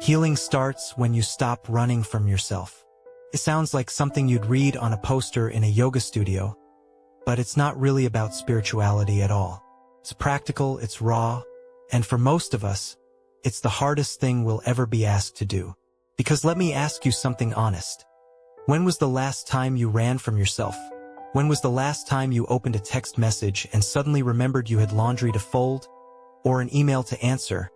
Healing starts when you stop running from yourself. It sounds like something you'd read on a poster in a yoga studio, but it's not really about spirituality at all. It's practical, it's raw, and for most of us, it's the hardest thing we'll ever be asked to do. Because let me ask you something honest. When was the last time you ran from yourself? When was the last time you opened a text message and suddenly remembered you had laundry to fold, or an email to answer,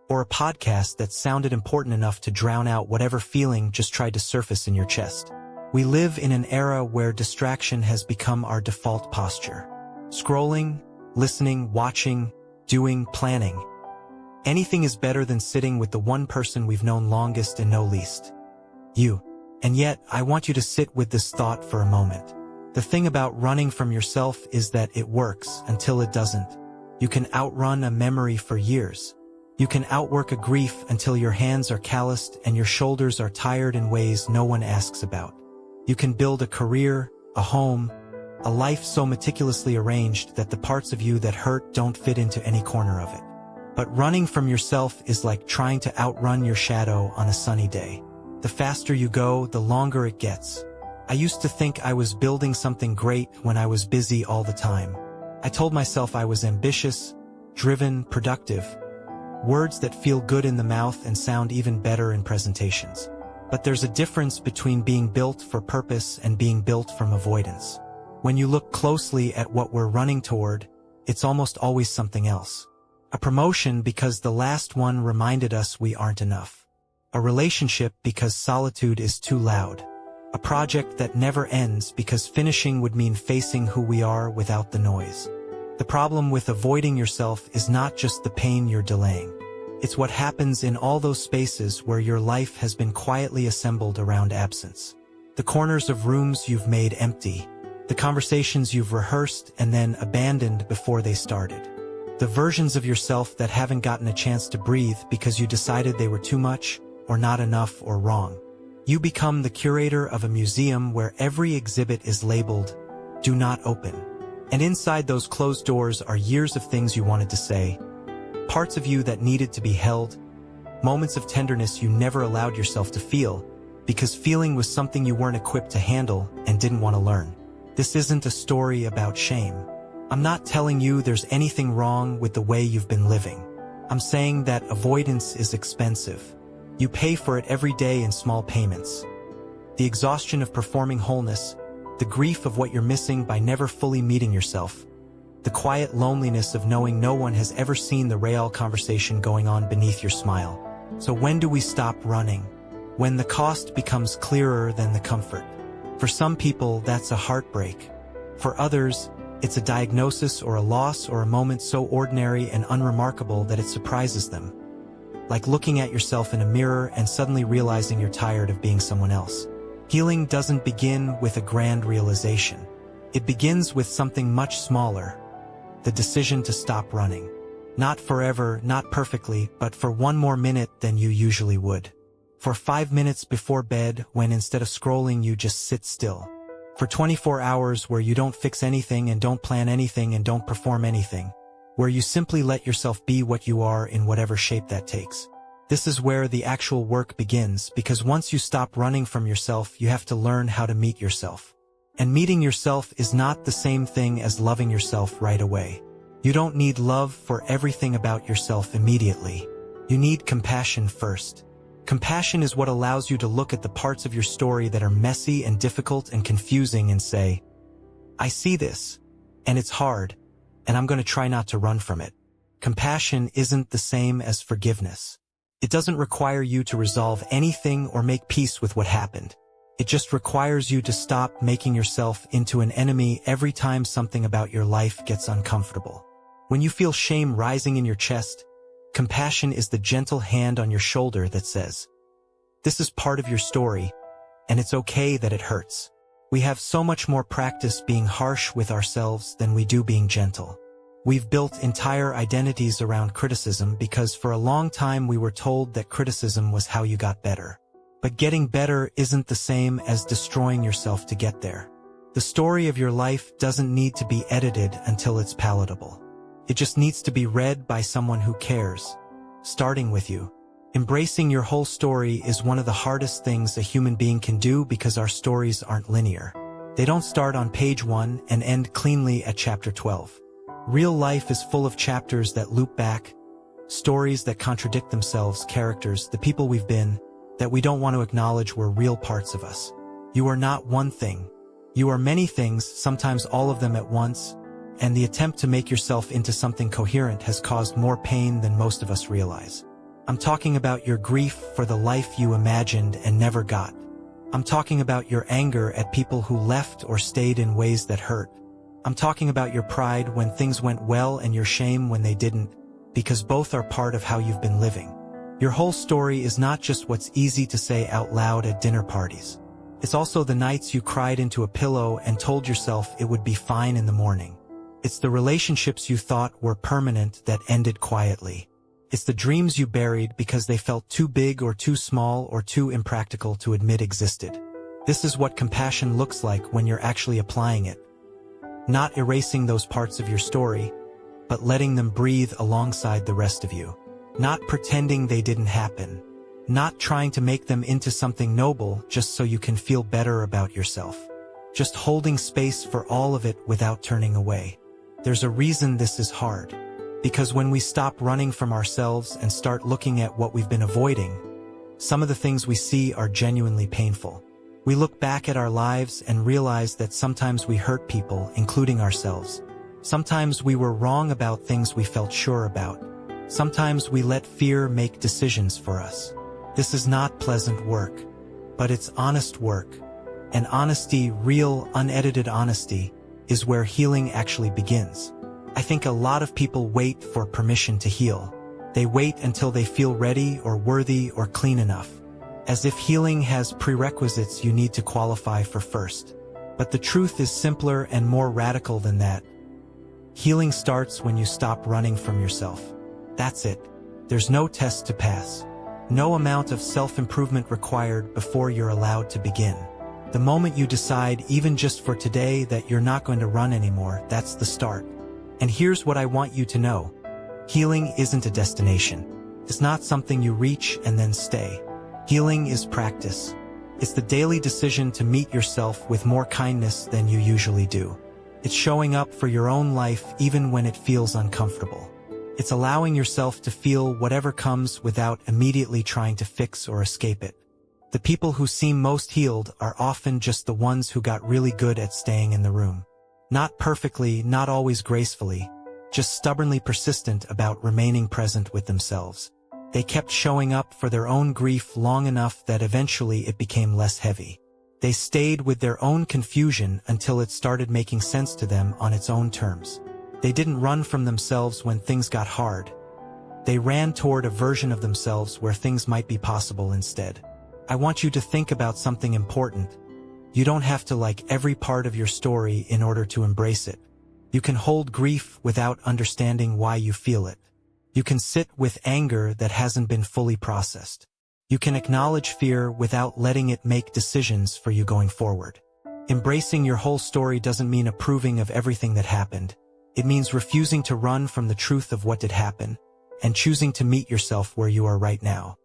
or a podcast that sounded important enough to drown out whatever feeling just tried to surface in your chest? We live in an era where distraction has become our default posture. Scrolling, listening, watching, doing, planning. Anything is better than sitting with the one person we've known longest and know least. You. And yet, I want you to sit with this thought for a moment. The thing about running from yourself is that it works until it doesn't. You can outrun a memory for years. You can outwork a grief until your hands are calloused and your shoulders are tired in ways no one asks about. You can build a career, a home, a life so meticulously arranged that the parts of you that hurt don't fit into any corner of it. But running from yourself is like trying to outrun your shadow on a sunny day. The faster you go, the longer it gets. I used to think I was building something great when I was busy all the time. I told myself I was ambitious, driven, productive. Words that feel good in the mouth and sound even better in presentations. But there's a difference between being built for purpose and being built from avoidance. When you look closely at what we're running toward, it's almost always something else. A promotion because the last one reminded us we aren't enough. A relationship because solitude is too loud. A project that never ends because finishing would mean facing who we are without the noise. The problem with avoiding yourself is not just the pain you're delaying. It's what happens in all those spaces where your life has been quietly assembled around absence. The corners of rooms you've made empty. The conversations you've rehearsed and then abandoned before they started. The versions of yourself that haven't gotten a chance to breathe because you decided they were too much, or not enough, or wrong. You become the curator of a museum where every exhibit is labeled, "Do not open." And inside those closed doors are years of things you wanted to say, parts of you that needed to be held, moments of tenderness you never allowed yourself to feel, because feeling was something you weren't equipped to handle and didn't want to learn. This isn't a story about shame. I'm not telling you there's anything wrong with the way you've been living. I'm saying that avoidance is expensive. You pay for it every day in small payments. The exhaustion of performing wholeness, the grief of what you're missing by never fully meeting yourself, the quiet loneliness of knowing no one has ever seen the real conversation going on beneath your smile. So when do we stop running? When the cost becomes clearer than the comfort. For some people, that's a heartbreak. For others, it's a diagnosis or a loss or a moment so ordinary and unremarkable that it surprises them. Like looking at yourself in a mirror and suddenly realizing you're tired of being someone else. Healing doesn't begin with a grand realization. It begins with something much smaller. The decision to stop running. Not forever, not perfectly, but for one more minute than you usually would. For 5 minutes before bed, when instead of scrolling you just sit still. For 24 hours where you don't fix anything and don't plan anything and don't perform anything. Where you simply let yourself be what you are in whatever shape that takes. This is where the actual work begins, because once you stop running from yourself, you have to learn how to meet yourself. And meeting yourself is not the same thing as loving yourself right away. You don't need love for everything about yourself immediately. You need compassion first. Compassion is what allows you to look at the parts of your story that are messy and difficult and confusing and say, I see this, and it's hard, and I'm going to try not to run from it. Compassion isn't the same as forgiveness. It doesn't require you to resolve anything or make peace with what happened. It just requires you to stop making yourself into an enemy every time something about your life gets uncomfortable. When you feel shame rising in your chest, compassion is the gentle hand on your shoulder that says, this is part of your story, and it's okay that it hurts. We have so much more practice being harsh with ourselves than we do being gentle. We've built entire identities around criticism because for a long time we were told that criticism was how you got better. But getting better isn't the same as destroying yourself to get there. The story of your life doesn't need to be edited until it's palatable. It just needs to be read by someone who cares, starting with you. Embracing your whole story is one of the hardest things a human being can do because our stories aren't linear. They don't start on page 1 and end cleanly at chapter 12. Real life is full of chapters that loop back, stories that contradict themselves, characters, the people we've been, that we don't want to acknowledge were real parts of us. You are not one thing. You are many things, sometimes all of them at once, and the attempt to make yourself into something coherent has caused more pain than most of us realize. I'm talking about your grief for the life you imagined and never got. I'm talking about your anger at people who left or stayed in ways that hurt. I'm talking about your pride when things went well and your shame when they didn't, because both are part of how you've been living. Your whole story is not just what's easy to say out loud at dinner parties. It's also the nights you cried into a pillow and told yourself it would be fine in the morning. It's the relationships you thought were permanent that ended quietly. It's the dreams you buried because they felt too big or too small or too impractical to admit existed. This is what compassion looks like when you're actually applying it. Not erasing those parts of your story, but letting them breathe alongside the rest of you. Not pretending they didn't happen. Not trying to make them into something noble just so you can feel better about yourself. Just holding space for all of it without turning away. There's a reason this is hard. Because when we stop running from ourselves and start looking at what we've been avoiding, some of the things we see are genuinely painful. We look back at our lives and realize that sometimes we hurt people, including ourselves. Sometimes we were wrong about things we felt sure about. Sometimes we let fear make decisions for us. This is not pleasant work, but it's honest work. And honesty, real, unedited honesty, is where healing actually begins. I think a lot of people wait for permission to heal. They wait until they feel ready or worthy or clean enough, as if healing has prerequisites you need to qualify for first. But the truth is simpler and more radical than that. Healing starts when you stop running from yourself. That's it. There's no test to pass. No amount of self-improvement required before you're allowed to begin. The moment you decide, even just for today, that you're not going to run anymore, that's the start. And here's what I want you to know. Healing isn't a destination. It's not something you reach and then stay. Healing is practice. It's the daily decision to meet yourself with more kindness than you usually do. It's showing up for your own life even when it feels uncomfortable. It's allowing yourself to feel whatever comes without immediately trying to fix or escape it. The people who seem most healed are often just the ones who got really good at staying in the room. Not perfectly, not always gracefully, just stubbornly persistent about remaining present with themselves. They kept showing up for their own grief long enough that eventually it became less heavy. They stayed with their own confusion until it started making sense to them on its own terms. They didn't run from themselves when things got hard. They ran toward a version of themselves where things might be possible instead. I want you to think about something important. You don't have to like every part of your story in order to embrace it. You can hold grief without understanding why you feel it. You can sit with anger that hasn't been fully processed. You can acknowledge fear without letting it make decisions for you going forward. Embracing your whole story doesn't mean approving of everything that happened. It means refusing to run from the truth of what did happen, and choosing to meet yourself where you are right now.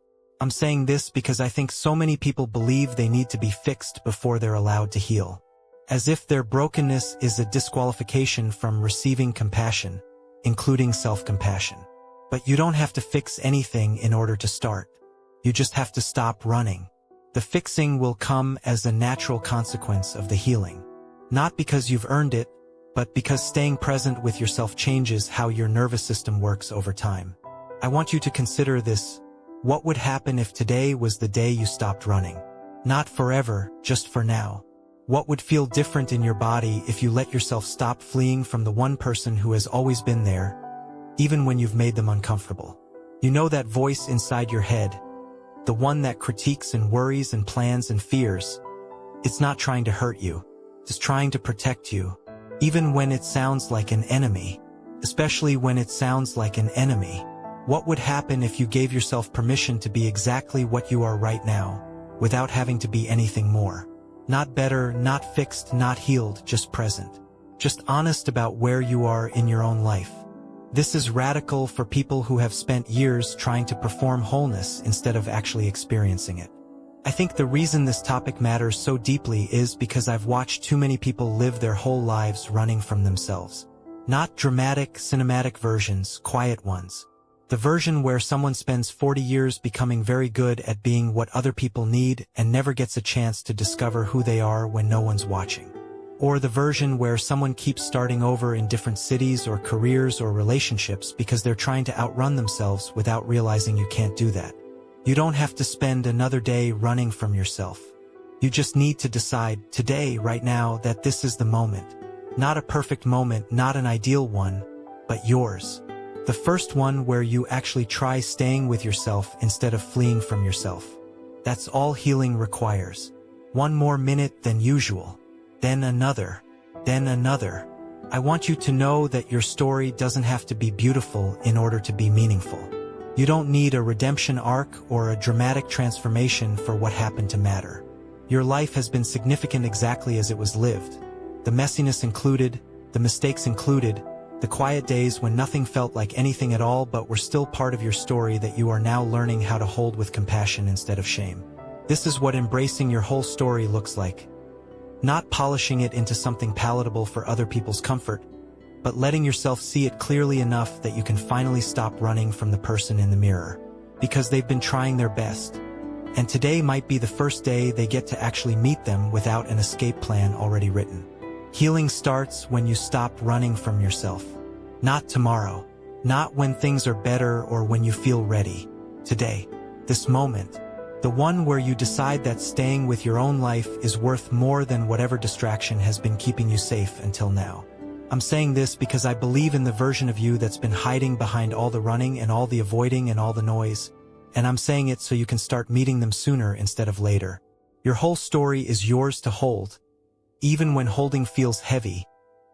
I'm saying this because I think so many people believe they need to be fixed before they're allowed to heal. As if their brokenness is a disqualification from receiving compassion, including self-compassion. But you don't have to fix anything in order to start. You just have to stop running. The fixing will come as a natural consequence of the healing. Not because you've earned it, but because staying present with yourself changes how your nervous system works over time. I want you to consider this. What would happen if today was the day you stopped running? Not forever, just for now. What would feel different in your body if you let yourself stop fleeing from the one person who has always been there, even when you've made them uncomfortable? You know that voice inside your head, the one that critiques and worries and plans and fears. It's not trying to hurt you. It's trying to protect you, even when it sounds like an enemy, especially when it sounds like an enemy. What would happen if you gave yourself permission to be exactly what you are right now, without having to be anything more? Not better, not fixed, not healed, just present. Just honest about where you are in your own life. This is radical for people who have spent years trying to perform wholeness instead of actually experiencing it. I think the reason this topic matters so deeply is because I've watched too many people live their whole lives running from themselves. Not dramatic, cinematic versions, quiet ones. The version where someone spends 40 years becoming very good at being what other people need and never gets a chance to discover who they are when no one's watching. Or the version where someone keeps starting over in different cities or careers or relationships because they're trying to outrun themselves without realizing you can't do that. You don't have to spend another day running from yourself. You just need to decide today, right now, that this is the moment. Not a perfect moment, not an ideal one, but yours. The first one where you actually try staying with yourself instead of fleeing from yourself. That's all healing requires. One more minute than usual. Then another. Then another. I want you to know that your story doesn't have to be beautiful in order to be meaningful. You don't need a redemption arc or a dramatic transformation for what happened to matter. Your life has been significant exactly as it was lived. The messiness included, the mistakes included, the quiet days when nothing felt like anything at all but were still part of your story that you are now learning how to hold with compassion instead of shame. This is what embracing your whole story looks like. Not polishing it into something palatable for other people's comfort, but letting yourself see it clearly enough that you can finally stop running from the person in the mirror. Because they've been trying their best. And today might be the first day they get to actually meet them without an escape plan already written. Healing starts when you stop running from yourself. Not tomorrow. Not when things are better or when you feel ready. Today. This moment. The one where you decide that staying with your own life is worth more than whatever distraction has been keeping you safe until now. I'm saying this because I believe in the version of you that's been hiding behind all the running and all the avoiding and all the noise. And I'm saying it so you can start meeting them sooner instead of later. Your whole story is yours to hold. Even when holding feels heavy.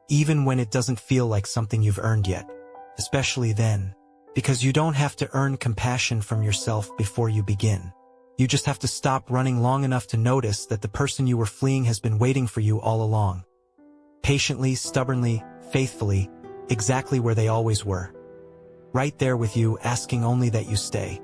Even when it doesn't feel like something you've earned yet. Especially then. Because you don't have to earn compassion from yourself before you begin. You just have to stop running long enough to notice that the person you were fleeing has been waiting for you all along. Patiently, stubbornly, faithfully, exactly where they always were. Right there with you, asking only that you stay.